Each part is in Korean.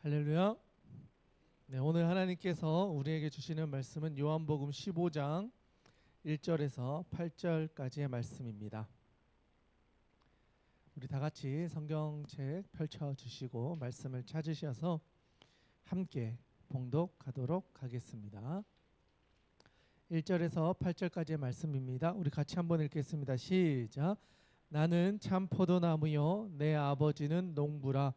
할렐루야. 네, 오늘 하나님께서 우리에게 주시는 말씀은 요한복음 15장 1절에서 8절까지의 말씀입니다. 우리 다 같이 성경책 펼쳐 주시고 말씀을 찾으셔서 함께 봉독하도록 하겠습니다. 1절에서 8절까지의 말씀입니다. 우리 같이 한번 읽겠습니다. 시작. 나는 참 포도나무요 내 아버지는 농부라.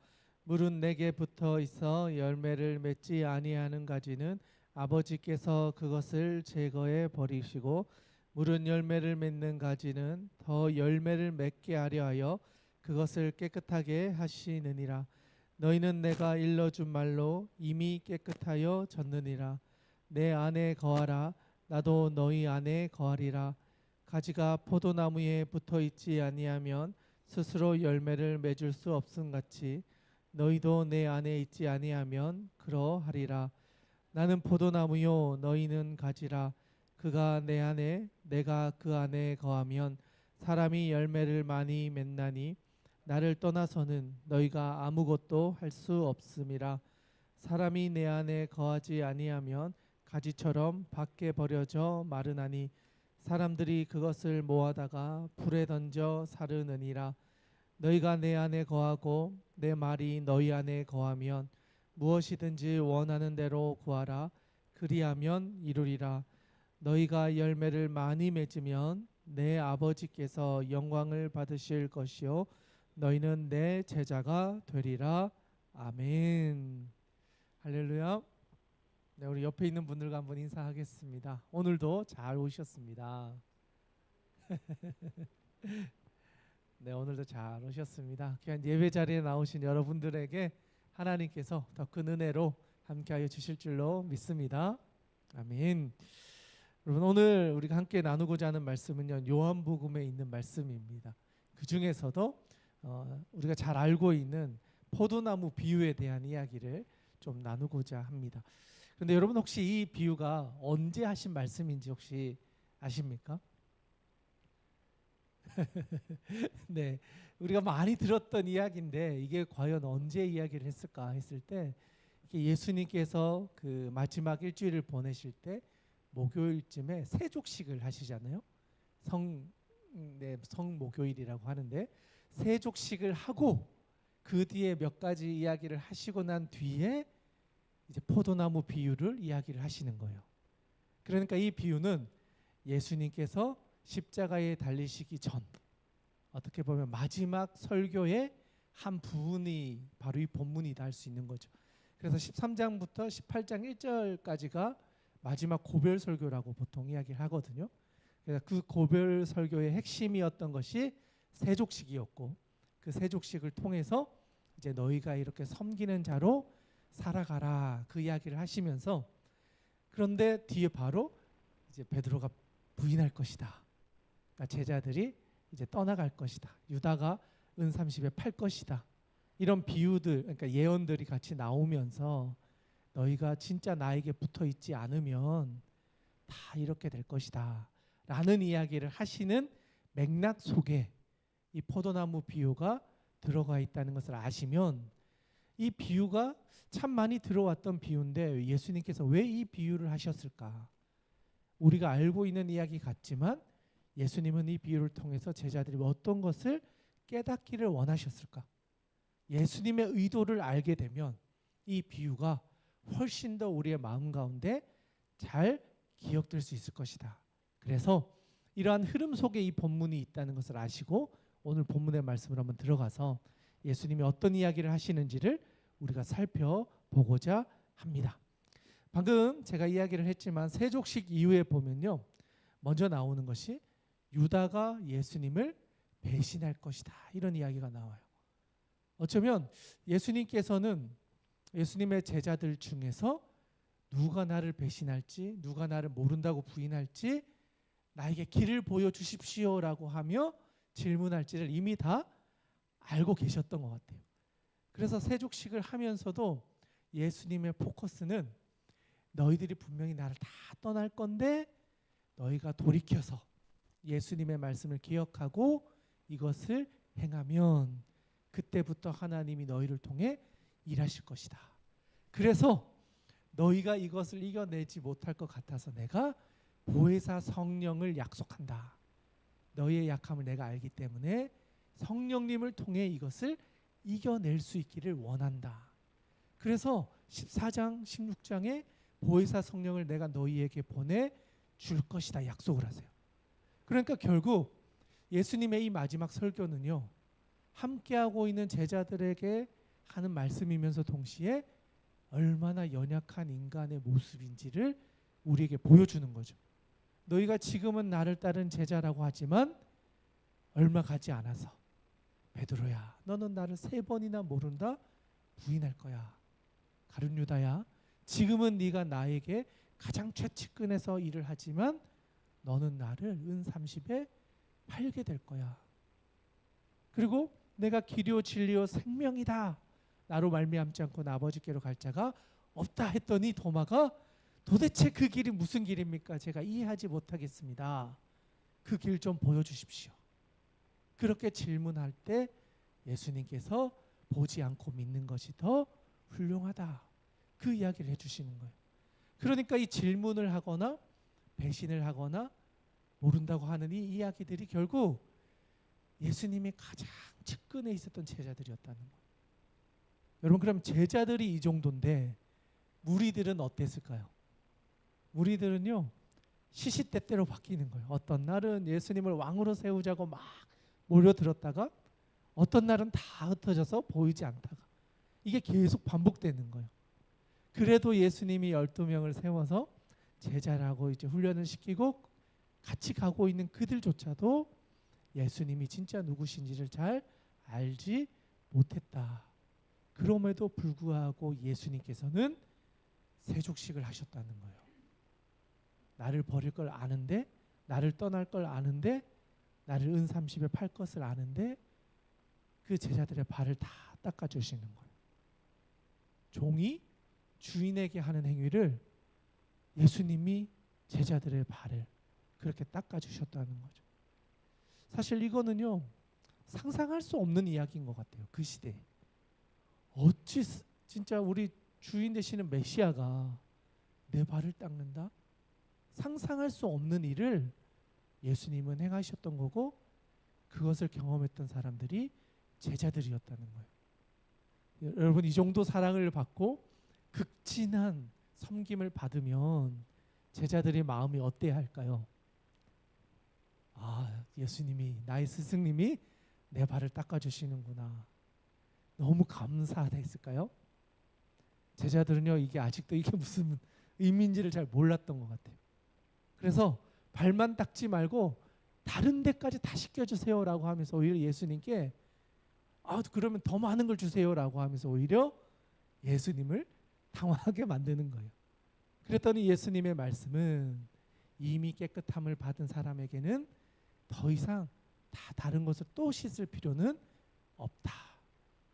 물은 내게 붙어 있어 열매를 맺지 아니하는 가지는 아버지께서 그것을 제거해 버리시고, 물은 열매를 맺는 가지는 더 열매를 맺게 하려 하여 그것을 깨끗하게 하시느니라. 너희는 내가 일러준 말로 이미 깨끗하여 졌느니라. 내 안에 거하라. 나도 너희 안에 거하리라. 가지가 포도나무에 붙어 있지 아니하면 스스로 열매를 맺을 수 없음 같이 너희도 내 안에 있지 아니하면 그러하리라. 나는 포도나무요 너희는 가지라. 그가 내 안에 내가 그 안에 거하면 사람이 열매를 많이 맺나니 나를 떠나서는 너희가 아무것도 할 수 없음이라. 사람이 내 안에 거하지 아니하면 가지처럼 밖에 버려져 마르나니 사람들이 그것을 모아다가 불에 던져 사르느니라. 너희가 내 안에 거하고 내 말이 너희 안에 거하면 무엇이든지 원하는 대로 구하라. 그리하면 이루리라. 너희가 열매를 많이 맺으면 내 아버지께서 영광을 받으실 것이요 너희는 내 제자가 되리라. 아멘. 할렐루야. 네, 우리 옆에 있는 분들과 한번 인사하겠습니다. 오늘도 잘 오셨습니다. 네, 오늘도 잘 오셨습니다. 귀한 예배 자리에 나오신 여러분들에게 하나님께서 더 큰 은혜로 함께하여 주실 줄로 믿습니다. 아멘. 여러분, 오늘 우리가 함께 나누고자 하는 말씀은요, 요한복음에 있는 말씀입니다. 그 중에서도 우리가 잘 알고 있는 포도나무 비유에 대한 이야기를 좀 나누고자 합니다. 그런데 여러분, 혹시 이 비유가 언제 하신 말씀인지 혹시 아십니까? 네, 우리가 많이 들었던 이야기인데 이게 과연 언제 이야기를 했을까 했을 때, 예수님께서 그 마지막 일주일을 보내실 때 목요일쯤에 세족식을 하시잖아요. 성목요일이라고 하는데, 세족식을 하고 그 뒤에 몇 가지 이야기를 하시고 난 뒤에 이제 포도나무 비유를 이야기를 하시는 거예요. 그러니까 이 비유는 예수님께서 십자가에 달리시기 전, 어떻게 보면 마지막 설교의 한 부분이 바로 이 본문이다 할 수 있는 거죠. 그래서 13장부터 18장 1절까지가 마지막 고별 설교라고 보통 이야기를 하거든요. 그래서 그 고별 설교의 핵심이었던 것이 세족식이었고, 그 세족식을 통해서 이제 너희가 이렇게 섬기는 자로 살아가라, 그 이야기를 하시면서, 그런데 뒤에 바로 이제 베드로가 부인할 것이다. 그러니까 제자들이 이제 떠나갈 것이다. 유다가 은 30에 팔 것이다. 이런 비유들, 그러니까 예언들이 같이 나오면서 너희가 진짜 나에게 붙어 있지 않으면 다 이렇게 될 것이다 라는 이야기를 하시는 맥락 속에 이 포도나무 비유가 들어가 있다는 것을 아시면, 이 비유가 참 많이 들어왔던 비유인데 예수님께서 왜 이 비유를 하셨을까? 우리가 알고 있는 이야기 같지만 예수님은 이 비유를 통해서 제자들이 어떤 것을 깨닫기를 원하셨을까? 예수님의 의도를 알게 되면 이 비유가 훨씬 더 우리의 마음 가운데 잘 기억될 수 있을 것이다. 그래서 이러한 흐름 속에 이 본문이 있다는 것을 아시고 오늘 본문의 말씀을 한번 들어가서 예수님이 어떤 이야기를 하시는지를 우리가 살펴보고자 합니다. 방금 제가 이야기를 했지만 세족식 이후에 보면요, 먼저 나오는 것이 유다가 예수님을 배신할 것이다, 이런 이야기가 나와요. 어쩌면 예수님께서는 예수님의 제자들 중에서 누가 나를 배신할지, 누가 나를 모른다고 부인할지, 나에게 길을 보여주십시오라고 하며 질문할지를 이미 다 알고 계셨던 것 같아요. 그래서 세족식을 하면서도 예수님의 포커스는 너희들이 분명히 나를 다 떠날 건데 너희가 돌이켜서 예수님의 말씀을 기억하고 이것을 행하면 그때부터 하나님이 너희를 통해 일하실 것이다. 그래서 너희가 이것을 이겨내지 못할 것 같아서 내가 보혜사 성령을 약속한다. 너희의 약함을 내가 알기 때문에 성령님을 통해 이것을 이겨낼 수 있기를 원한다. 그래서 14장 16장에 보혜사 성령을 내가 너희에게 보내줄 것이다 약속을 하세요. 그러니까 결국 예수님의 이 마지막 설교는요, 함께하고 있는 제자들에게 하는 말씀이면서 동시에 얼마나 연약한 인간의 모습인지를 우리에게 보여주는 거죠. 너희가 지금은 나를 따른 제자라고 하지만 얼마 가지 않아서 베드로야, 너는 나를 3번이나 모른다 부인할 거야. 가룟 유다야, 지금은 네가 나에게 가장 최측근에서 일을 하지만 너는 나를 은 30에 팔게 될 거야. 그리고 내가 길이요 진리요 생명이다. 나로 말미암지 않고는 아버지께로 갈 자가 없다 했더니 도마가 도대체 그 길이 무슨 길입니까? 제가 이해하지 못하겠습니다. 그 길 좀 보여주십시오. 그렇게 질문할 때 예수님께서 보지 않고 믿는 것이 더 훌륭하다. 그 이야기를 해주시는 거예요. 그러니까 이 질문을 하거나 배신을 하거나 모른다고 하는 이 이야기들이 결국 예수님의 가장 측근에 있었던 제자들이었다는 거예요. 여러분, 그럼 제자들이 이 정도인데 무리들은 어땠을까요? 무리들은요, 시시때때로 바뀌는 거예요. 어떤 날은 예수님을 왕으로 세우자고 막 몰려들었다가 어떤 날은 다 흩어져서 보이지 않다가, 이게 계속 반복되는 거예요. 그래도 예수님이 12명을 세워서 제자라고 이제 훈련을 시키고 같이 가고 있는 그들조차도 예수님이 진짜 누구신지를 잘 알지 못했다. 그럼에도 불구하고 예수님께서는 세족식을 하셨다는 거예요. 나를 버릴 걸 아는데, 나를 떠날 걸 아는데, 나를 은 30에 팔 것을 아는데 그 제자들의 발을 다 닦아주시는 거예요. 종이 주인에게 하는 행위를 예수님이 제자들의 발을 그렇게 닦아주셨다는 거죠. 사실 이거는요, 상상할 수 없는 이야기인 것 같아요. 그 시대에 어찌 진짜 우리 주인 되시는 메시아가 내 발을 닦는다? 상상할 수 없는 일을 예수님은 행하셨던 거고, 그것을 경험했던 사람들이 제자들이었다는 거예요. 여러분, 이 정도 사랑을 받고 극진한 섬김을 받으면 제자들의 마음이 어때야 할까요? 아, 예수님이, 나의 스승님이 내 발을 닦아주시는구나. 너무 감사하다 했을까요? 제자들은요, 이게 아직도 이게 무슨 의미인지를 잘 몰랐던 것 같아요. 그래서 발만 닦지 말고 다른 데까지 다 시켜주세요라고 하면서 오히려 예수님께 그러면 더 많은 걸 주세요라고 하면서 오히려 예수님을 당황하게 만드는 거예요. 그랬더니 예수님의 말씀은 이미 깨끗함을 받은 사람에게는 더 이상 다 다른 것을 또 씻을 필요는 없다.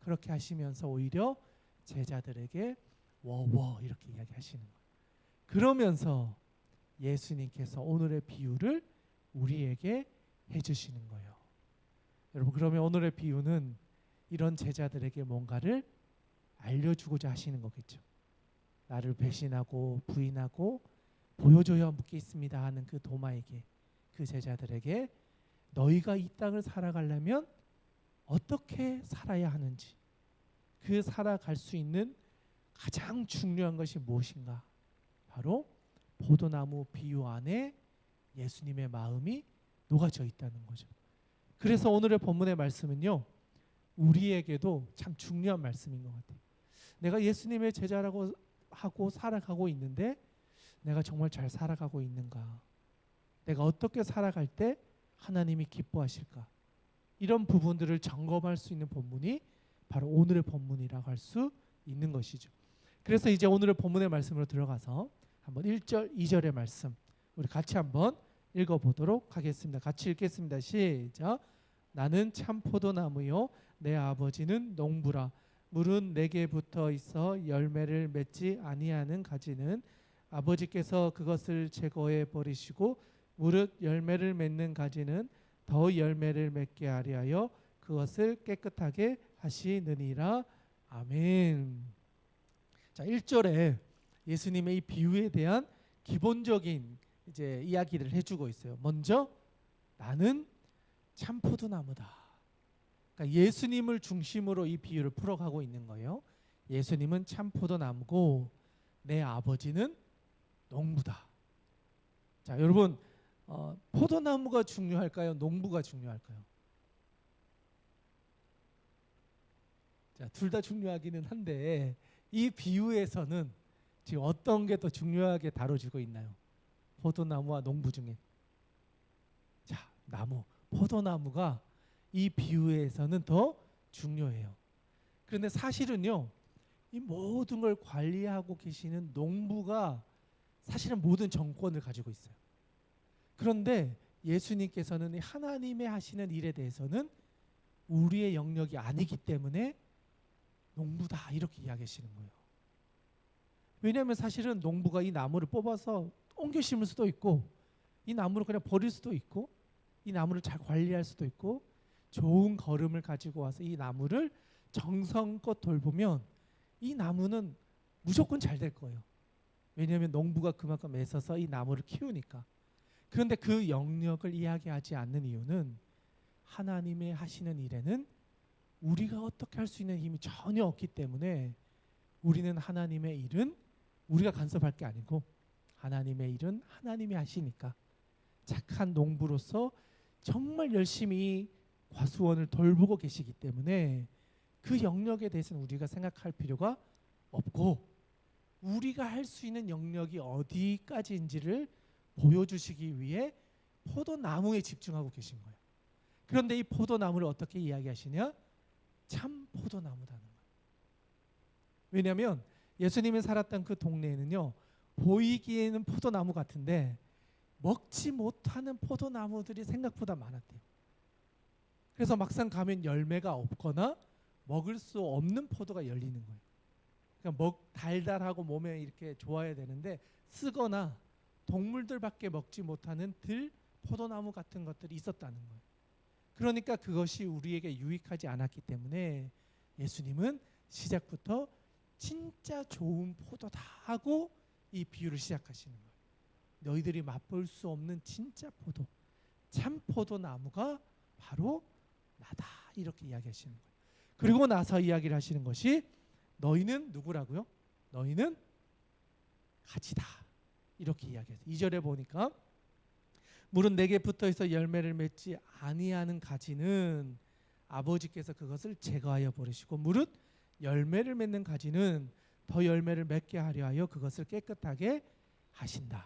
그렇게 하시면서 오히려 제자들에게 워워 이렇게 이야기하시는 거예요. 그러면서 예수님께서 오늘의 비유를 우리에게 해주시는 거예요. 여러분, 그러면 오늘의 비유는 이런 제자들에게 뭔가를 알려주고자 하시는 거겠죠. 나를 배신하고 부인하고 보여줘야 묻겠습니다 하는 그 도마에게, 그 제자들에게 너희가 이 땅을 살아가려면 어떻게 살아야 하는지, 그 살아갈 수 있는 가장 중요한 것이 무엇인가? 바로 포도나무 비유 안에 예수님의 마음이 녹아져 있다는 거죠. 그래서 오늘의 본문의 말씀은요, 우리에게도 참 중요한 말씀인 것 같아요. 내가 예수님의 제자라고 하고 살아가고 있는데 내가 정말 잘 살아가고 있는가? 내가 어떻게 살아갈 때 하나님이 기뻐하실까? 이런 부분들을 점검할 수 있는 본문이 바로 오늘의 본문이라고 할 수 있는 것이죠. 그래서 이제 오늘의 본문의 말씀으로 들어가서 한번 1절, 2절의 말씀 우리 같이 한번 읽어보도록 하겠습니다. 같이 읽겠습니다. 시작. 나는 참 포도나무요 내 아버지는 농부라. 물은 내게 붙어 있어 열매를 맺지 아니하는 가지는 아버지께서 그것을 제거해 버리시고 무릇 열매를 맺는 가지는 더 열매를 맺게 하려 하여 그것을 깨끗하게 하시느니라. 아멘. 자, 1절에 예수님의 이 비유에 대한 기본적인 이제 이야기를 해주고 있어요. 먼저 나는 참 포도나무다. 그러니까 예수님을 중심으로 이 비유를 풀어가고 있는 거예요. 예수님은 참 포도나무고 내 아버지는 농부다. 자, 여러분, 포도나무가 중요할까요? 농부가 중요할까요? 자, 둘 다 중요하기는 한데 이 비유에서는 지금 어떤 게 더 중요하게 다뤄지고 있나요? 포도나무와 농부 중에. 자, 포도나무가 이 비유에서는 더 중요해요. 그런데 사실은요, 이 모든 걸 관리하고 계시는 농부가 사실은 모든 정권을 가지고 있어요. 그런데 예수님께서는 하나님의 하시는 일에 대해서는 우리의 영역이 아니기 때문에 농부다 이렇게 이야기하시는 거예요. 왜냐하면 사실은 농부가 이 나무를 뽑아서 옮겨 심을 수도 있고 이 나무를 그냥 버릴 수도 있고 이 나무를 잘 관리할 수도 있고 좋은 거름을 가지고 와서 이 나무를 정성껏 돌보면 이 나무는 무조건 잘 될 거예요. 왜냐하면 농부가 그만큼 애써서 이 나무를 키우니까. 그런데 그 영역을 이야기하지 않는 이유는 하나님의 하시는 일에는 우리가 어떻게 할 수 있는 힘이 전혀 없기 때문에 우리는 하나님의 일은 우리가 간섭할 게 아니고 하나님의 일은 하나님이 하시니까 착한 농부로서 정말 열심히 과수원을 돌보고 계시기 때문에 그 영역에 대해서는 우리가 생각할 필요가 없고 우리가 할 수 있는 영역이 어디까지인지를 보여주시기 위해 포도나무에 집중하고 계신 거예요. 그런데 이 포도나무를 어떻게 이야기하시냐? 참 포도나무라는 거예요. 왜냐하면 예수님이 살았던 그 동네에는요, 보이기에는 포도나무 같은데 먹지 못하는 포도나무들이 생각보다 많았대요. 그래서 막상 가면 열매가 없거나 먹을 수 없는 포도가 열리는 거예요. 그러니까 달달하고 몸에 이렇게 좋아야 되는데 쓰거나 동물들밖에 먹지 못하는 포도나무 같은 것들이 있었다는 거예요. 그러니까 그것이 우리에게 유익하지 않았기 때문에 예수님은 시작부터 진짜 좋은 포도다 하고 이 비유를 시작하시는 거예요. 너희들이 맛볼 수 없는 진짜 포도, 참 포도나무가 바로 나다 이렇게 이야기하시는 거예요. 그리고 나서 이야기를 하시는 것이 너희는 누구라고요? 너희는 가지다 이렇게 이야기해요. 2절에 보니까 물은 내게 붙어있어 열매를 맺지 아니하는 가지는 아버지께서 그것을 제거하여 버리시고 무릇 열매를 맺는 가지는 더 열매를 맺게 하려 하여 그것을 깨끗하게 하신다.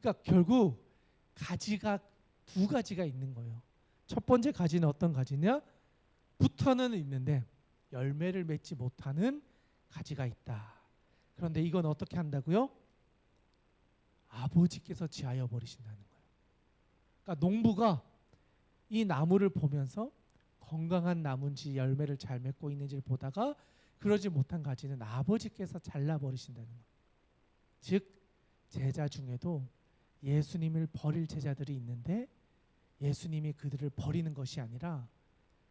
그러니까 결국 가지가 두 가지가 있는 거예요. 첫 번째 가지는 어떤 가지냐? 붙어는 있는데 열매를 맺지 못하는 가지가 있다. 그런데 이건 어떻게 한다고요? 아버지께서 지하여 버리신다는 거예요. 그러니까 농부가 이 나무를 보면서 건강한 나무인지 열매를 잘 맺고 있는지를 보다가 그러지 못한 가지는 아버지께서 잘라버리신다는 거예요. 즉 제자 중에도 예수님을 버릴 제자들이 있는데 예수님이 그들을 버리는 것이 아니라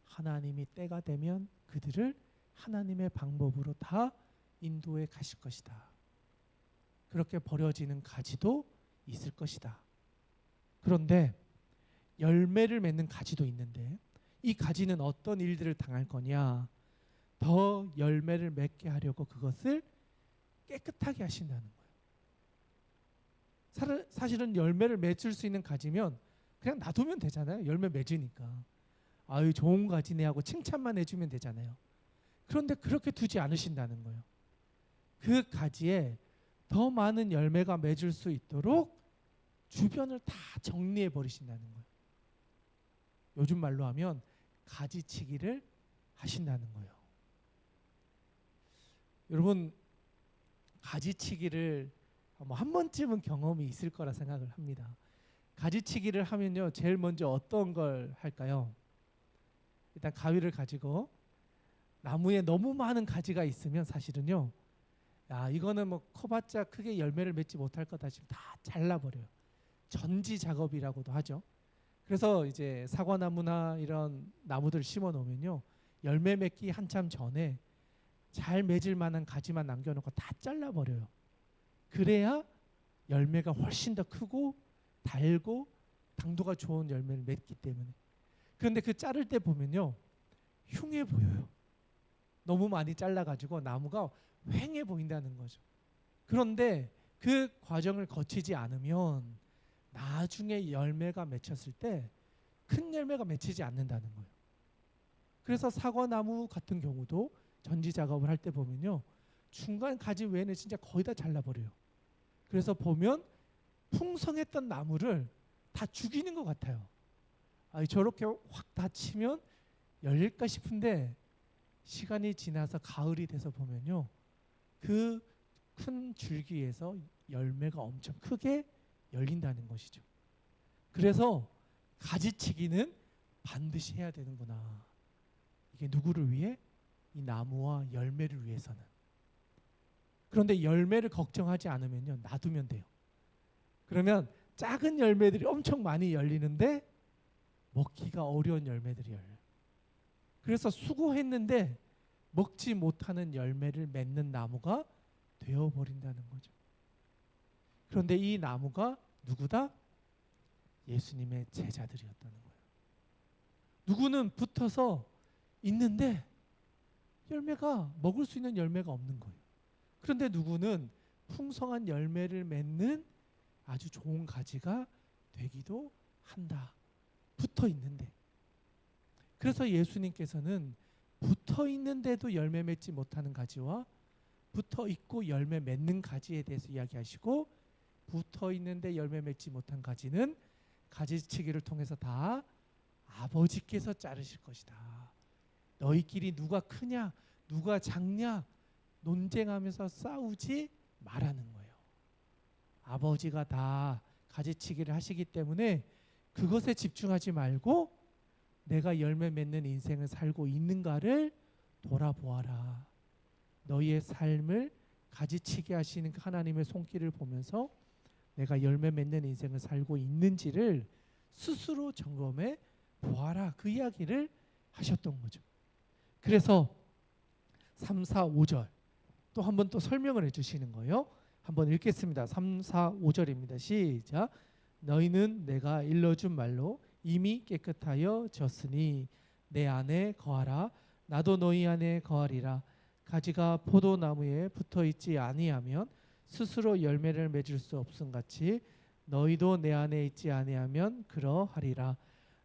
하나님이 때가 되면 그들을 하나님의 방법으로 다 인도해 가실 것이다. 그렇게 버려지는 가지도 있을 것이다. 그런데 열매를 맺는 가지도 있는데 이 가지는 어떤 일들을 당할 거냐? 더 열매를 맺게 하려고 그것을 깨끗하게 하신다는 거예요. 사실은 열매를 맺을 수 있는 가지면 그냥 놔두면 되잖아요. 열매 맺으니까. 아유 좋은 가지네 하고 칭찬만 해주면 되잖아요. 그런데 그렇게 두지 않으신다는 거예요. 그 가지에 더 많은 열매가 맺을 수 있도록 주변을 다 정리해 버리신다는 거예요. 요즘 말로 하면 가지치기를 하신다는 거예요. 여러분 가지치기를 한 번쯤은 경험이 있을 거라 생각을 합니다. 가지치기를 하면요 제일 먼저 어떤 걸 할까요? 일단 가위를 가지고 나무에 너무 많은 가지가 있으면 사실은요 야 이거는 뭐 커봤자 크게 열매를 맺지 못할 거다 싶으면 다 잘라버려요. 전지 작업이라고도 하죠. 그래서 이제 사과나무나 이런 나무들 심어 놓으면요 열매 맺기 한참 전에 잘 맺을 만한 가지만 남겨놓고 다 잘라버려요. 그래야 열매가 훨씬 더 크고 달고 당도가 좋은 열매를 맺기 때문에. 그런데 그 자를 때 보면요, 흉해 보여요. 너무 많이 잘라가지고 나무가 휑해 보인다는 거죠. 그런데 그 과정을 거치지 않으면 나중에 열매가 맺혔을 때 큰 열매가 맺히지 않는다는 거예요. 그래서 사과나무 같은 경우도 전지 작업을 할 때 보면요, 중간 가지 외에는 진짜 거의 다 잘라버려요. 그래서 보면 풍성했던 나무를 다 죽이는 것 같아요. 저렇게 확 다치면 열릴까 싶은데 시간이 지나서 가을이 돼서 보면요, 그 큰 줄기에서 열매가 엄청 크게 열린다는 것이죠. 그래서 가지치기는 반드시 해야 되는구나. 이게 누구를 위해? 이 나무와 열매를 위해서는. 그런데 열매를 걱정하지 않으면요, 놔두면 돼요. 그러면 작은 열매들이 엄청 많이 열리는데 먹기가 어려운 열매들이 열려요. 그래서 수고했는데 먹지 못하는 열매를 맺는 나무가 되어버린다는 거죠. 그런데 이 나무가 누구다? 예수님의 제자들이었다는 거예요. 누구는 붙어서 있는데 열매가, 먹을 수 있는 열매가 없는 거예요. 그런데 누구는 풍성한 열매를 맺는 아주 좋은 가지가 되기도 한다. 붙어 있는데. 그래서 예수님께서는 붙어 있는데도 열매 맺지 못하는 가지와 붙어 있고 열매 맺는 가지에 대해서 이야기하시고, 붙어 있는데 열매 맺지 못한 가지는 가지치기를 통해서 다 아버지께서 자르실 것이다. 너희끼리 누가 크냐 누가 작냐 논쟁하면서 싸우지 말라는 거예요. 아버지가 다 가지치기를 하시기 때문에 그것에 집중하지 말고 내가 열매 맺는 인생을 살고 있는가를 돌아보아라. 너희의 삶을 가지치기 하시는 하나님의 손길을 보면서 내가 열매 맺는 인생을 살고 있는지를 스스로 점검해 보아라. 그 이야기를 하셨던 거죠. 그래서 3, 4, 5절 또 한 번 또 설명을 해주시는 거예요. 한번 읽겠습니다. 3, 4, 5절입니다. 시작. 너희는 내가 일러준 말로 이미 깨끗하여 졌으니 내 안에 거하라. 나도 너희 안에 거하리라. 가지가 포도나무에 붙어있지 아니하면 스스로 열매를 맺을 수 없음같이 너희도 내 안에 있지 아니하면 그러하리라.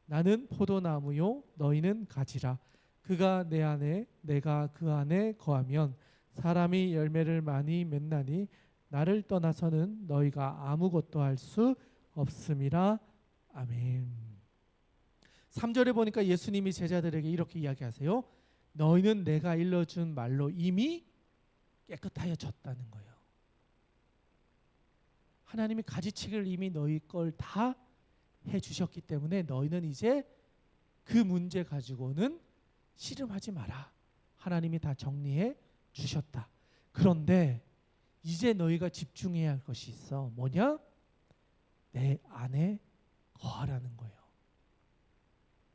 나는 포도나무요 너희는 가지라. 그가 내 안에 내가 그 안에 거하면 사람이 열매를 많이 맺나니 나를 떠나서는 너희가 아무것도 할 수 없음이라. 아멘. 3절에 보니까 예수님이 제자들에게 이렇게 이야기하세요. 너희는 내가 일러준 말로 이미 깨끗하여 졌다는 거예요. 하나님이 가지치기를 이미 너희 걸 다 해주셨기 때문에 너희는 이제 그 문제 가지고는 씨름하지 마라. 하나님이 다 정리해 주셨다. 그런데 이제 너희가 집중해야 할 것이 있어. 뭐냐? 내 안에 거하라는 거예요.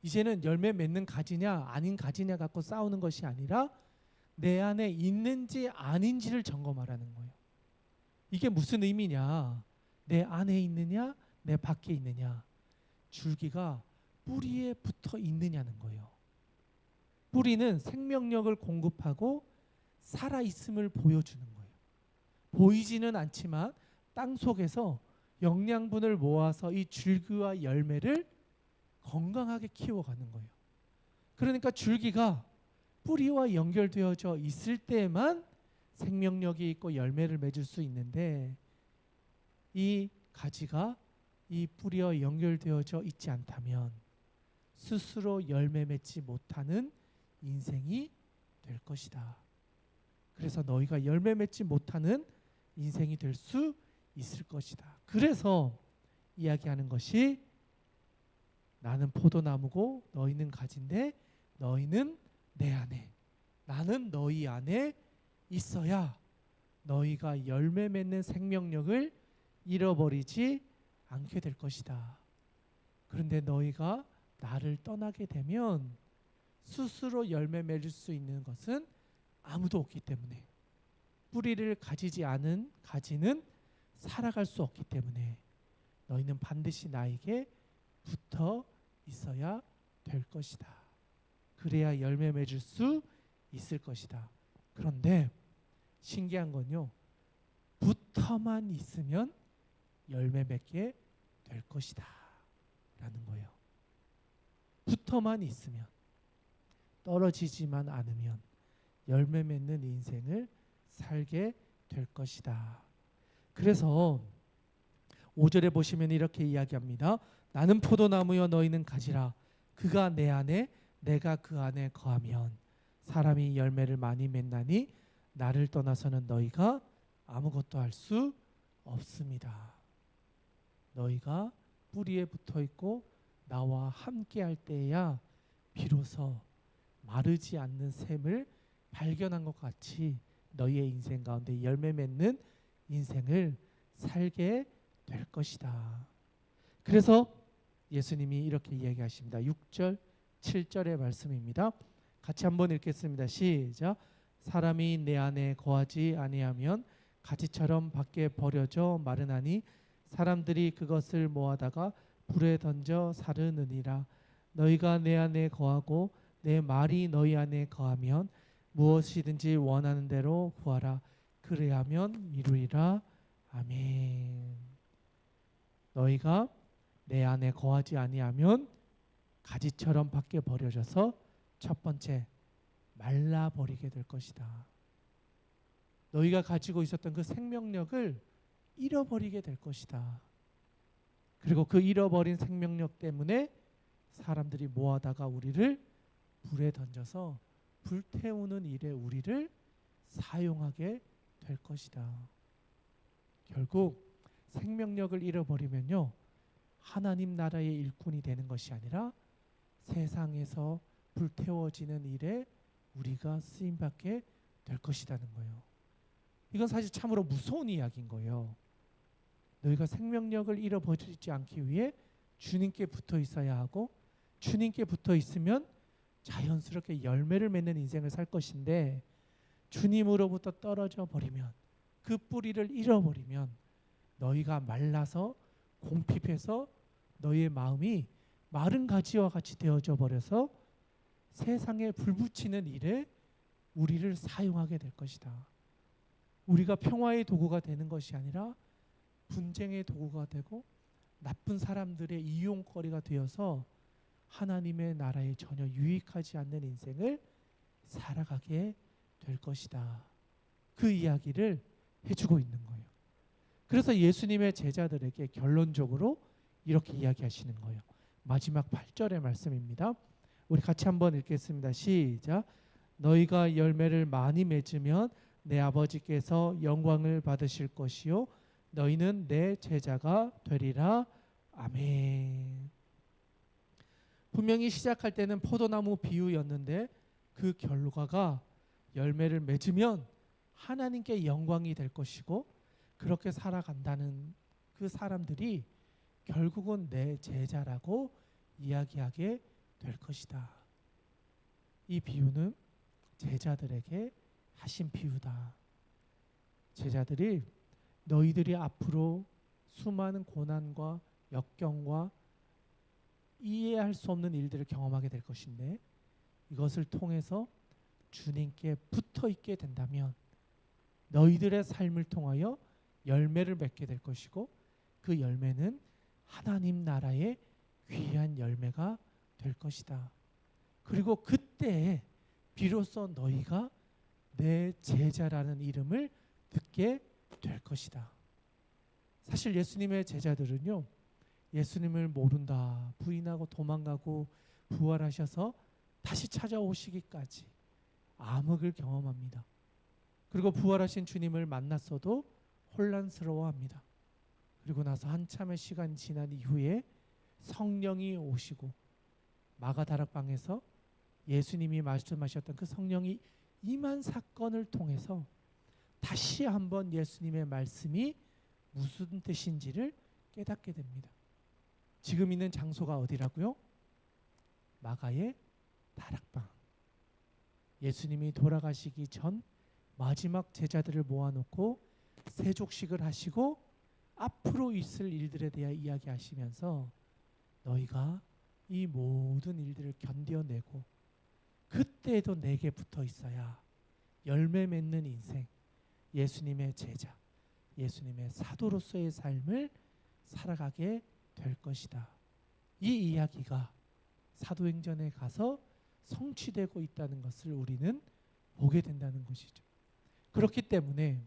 이제는 열매 맺는 가지냐 아닌 가지냐 갖고 싸우는 것이 아니라 내 안에 있는지 아닌지를 점검하라는 거예요. 이게 무슨 의미냐? 내 안에 있느냐 내 밖에 있느냐. 줄기가 뿌리에 붙어 있느냐는 거예요. 뿌리는 생명력을 공급하고 살아있음을 보여주는 거예요. 보이지는 않지만 땅 속에서 영양분을 모아서 이 줄기와 열매를 건강하게 키워가는 거예요. 그러니까 줄기가 뿌리와 연결되어져 있을 때만 생명력이 있고 열매를 맺을 수 있는데 이 가지가 이 뿌리와 연결되어져 있지 않다면 스스로 열매 맺지 못하는 인생이 될 것이다. 그래서 너희가 열매 맺지 못하는 인생이 될 수 있을 것이다. 그래서 이야기하는 것이 나는 포도나무고 너희는 가지인데 너희는 내 안에 나는 너희 안에 있어야 너희가 열매 맺는 생명력을 잃어버리지 않게 될 것이다. 그런데 너희가 나를 떠나게 되면 스스로 열매 맺을 수 있는 것은 아무도 없기 때문에, 뿌리를 가지지 않은 가지는 살아갈 수 없기 때문에 너희는 반드시 나에게 붙어 있어야 될 것이다. 그래야 열매 맺을 수 있을 것이다. 그런데 신기한 건요, 붙어만 있으면 열매 맺게 될 것이다 라는 거예요. 붙어만 있으면, 떨어지지만 않으면 열매 맺는 인생을 살게 될 것이다. 그래서 5절에 보시면 이렇게 이야기합니다. 나는 포도나무여 너희는 가지라. 그가 내 안에 내가 그 안에 거하면 사람이 열매를 많이 맺나니 나를 떠나서는 너희가 아무것도 할 수 없습니다. 너희가 뿌리에 붙어 있고 나와 함께 할 때야 비로소 마르지 않는 샘을 발견한 것 같이 너희의 인생 가운데 열매 맺는 인생을 살게 될 것이다. 그래서 예수님이 이렇게 이야기하십니다. 6절 7절의 말씀입니다. 같이 한번 읽겠습니다. 시작. 사람이 내 안에 거하지 아니하면 가지처럼 밖에 버려져 마르나니 사람들이 그것을 모아다가 불에 던져 사르느니라. 너희가 내 안에 거하고 내 말이 너희 안에 거하면 무엇이든지 원하는 대로 구하라. 그래야면 이루리라. 아멘. 너희가 내 안에 거하지 아니하면 가지처럼 밖에 버려져서 첫 번째 말라버리게 될 것이다. 너희가 가지고 있었던 그 생명력을 잃어버리게 될 것이다. 그리고 그 잃어버린 생명력 때문에 사람들이 모아다가 우리를 불에 던져서 불태우는 일에 우리를 사용하게 될 것이다. 결국 생명력을 잃어버리면요, 하나님 나라의 일꾼이 되는 것이 아니라 세상에서 불태워지는 일에 우리가 쓰임받게 될 것이라는 거예요. 이건 사실 참으로 무서운 이야기인 거예요. 너희가 생명력을 잃어버리지 않기 위해 주님께 붙어 있어야 하고, 주님께 붙어 있으면 자연스럽게 열매를 맺는 인생을 살 것인데, 주님으로부터 떨어져 버리면, 그 뿌리를 잃어버리면 너희가 말라서 공핍해서 너희의 마음이 마른 가지와 같이 되어져 버려서 세상에 불붙이는 일에 우리를 사용하게 될 것이다. 우리가 평화의 도구가 되는 것이 아니라 분쟁의 도구가 되고 나쁜 사람들의 이용거리가 되어서 하나님의 나라에 전혀 유익하지 않는 인생을 살아가게 될 것이다. 그 이야기를 해주고 있는 거예요. 그래서 예수님의 제자들에게 결론적으로 이렇게 이야기하시는 거예요. 마지막 8절의 말씀입니다. 우리 같이 한번 읽겠습니다. 시작. 너희가 열매를 많이 맺으면 내 아버지께서 영광을 받으실 것이요 너희는 내 제자가 되리라. 아멘. 분명히 시작할 때는 포도나무 비유였는데 그 결과가 열매를 맺으면 하나님께 영광이 될 것이고, 그렇게 살아간다는 그 사람들이 결국은 내 제자라고 이야기하게 될 것이다. 이 비유는 제자들에게 하신 비유다. 제자들이 너희들이 앞으로 수많은 고난과 역경과 이해할 수 없는 일들을 경험하게 될 것인데, 이것을 통해서 주님께 붙어 있게 된다면 너희들의 삶을 통하여 열매를 맺게 될 것이고, 그 열매는 하나님 나라의 귀한 열매가 될 것이다. 그리고 그때 비로소 너희가 내 제자라는 이름을 듣게 될 것이다. 사실 예수님의 제자들은요, 예수님을 모른다, 부인하고 도망가고 부활하셔서 다시 찾아오시기까지 암흑을 경험합니다. 그리고 부활하신 주님을 만났어도 혼란스러워합니다. 그리고 나서 한참의 시간 지난 이후에 성령이 오시고 마가다락방에서 예수님이 말씀하셨던 그 성령이 임한 사건을 통해서 다시 한번 예수님의 말씀이 무슨 뜻인지를 깨닫게 됩니다. 지금 있는 장소가 어디라고요? 마가의 다락방. 예수님이 돌아가시기 전 마지막 제자들을 모아놓고 세족식을 하시고 앞으로 있을 일들에 대해 이야기하시면서 너희가 이 모든 일들을 견뎌내고 그때도 내게 붙어 있어야 열매 맺는 인생, 예수님의 제자, 예수님의 사도로서의 삶을 살아가게 될 것이다. 이 이야기가 사도행전에 가서 성취되고 있다는 것을 우리는 보게 된다는 것이죠. 그렇기 때문에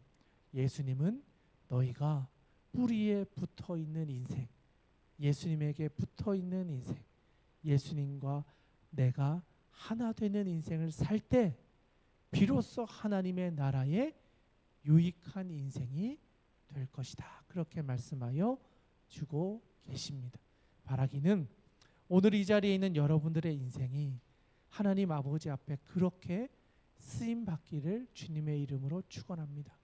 예수님은 너희가 뿌리에 붙어 있는 인생, 예수님에게 붙어 있는 인생, 예수님과 내가 하나 되는 인생을 살 때 비로소 하나님의 나라에 유익한 인생이 될 것이다. 그렇게 말씀하여 주고 계십니다. 바라기는 오늘 이 자리에 있는 여러분들의 인생이 하나님 아버지 앞에 그렇게 쓰임 받기를 주님의 이름으로 축원합니다.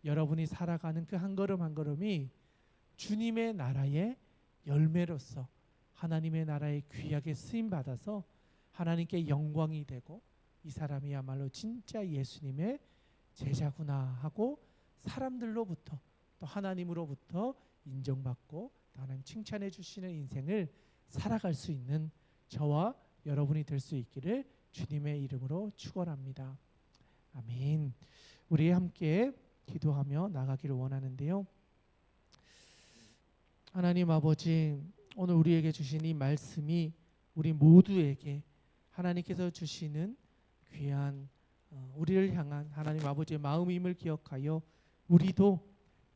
여러분이 살아가는 그 한 걸음 한 걸음이 주님의 나라의 열매로서 하나님의 나라에 귀하게 쓰임 받아서 하나님께 영광이 되고 이 사람이야말로 진짜 예수님의 제자구나 하고 사람들로부터 또 하나님으로부터 인정받고 하나님 칭찬해 주시는 인생을 살아갈 수 있는 저와 여러분이 될 수 있기를 주님의 이름으로 축원합니다. 아멘. 우리 함께 기도하며 나가기를 원하는데요. 하나님 아버지, 오늘 우리에게 주신 이 말씀이 우리 모두에게 하나님께서 주시는 귀한 우리를 향한 하나님 아버지의 마음임을 기억하여 우리도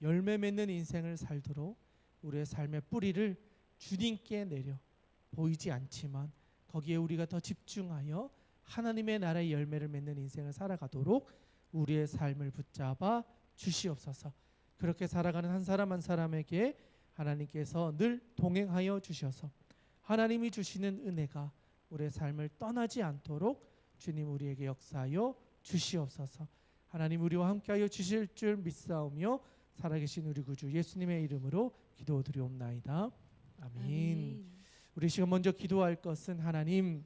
열매 맺는 인생을 살도록 우리의 삶의 뿌리를 주님께 내려 보이지 않지만 거기에 우리가 더 집중하여 하나님의 나라의 열매를 맺는 인생을 살아가도록 우리의 삶을 붙잡아 주시옵소서. 그렇게 살아가는 한 사람 한 사람에게 하나님께서 늘 동행하여 주셔서 하나님이 주시는 은혜가 우리의 삶을 떠나지 않도록 주님 우리에게 역사하여 주시옵소서. 하나님 우리와 함께하여 주실 줄 믿사오며 살아계신 우리 구주 예수님의 이름으로 기도드리옵나이다. 아멘. 우리 시간 먼저 기도할 것은 하나님